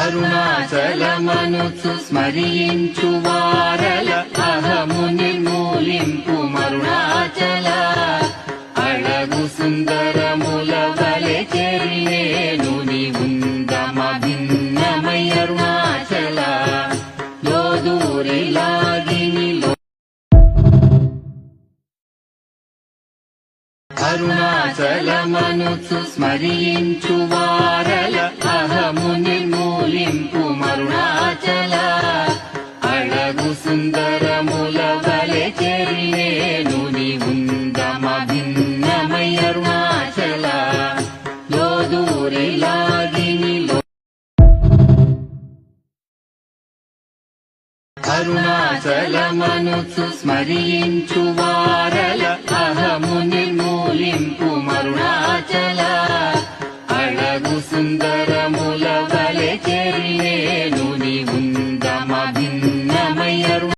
అరుణాచలమనుచు స్మరించు వారల అహము నిర్మూలింపు మరుణాచల అళగు సుందరముల వలె చెరియేను నివుందమ భిన్నమై అరుణాచల లోదూరిలాగినిలో అరుణాచలమనుచు స్మరించు వారల అహము నిర్మూలింపు మరుణాచల అళగు సుందరముల వలె చెరియేను నివుందమ భిన్నమై అరుణాచల లోదూరిలాగినిలో అరుణాచలమనుచు స్మరించు వారల అహము నిర్మూలింపు మరుణాచల అళగు సుందరముల వలె చెరియేను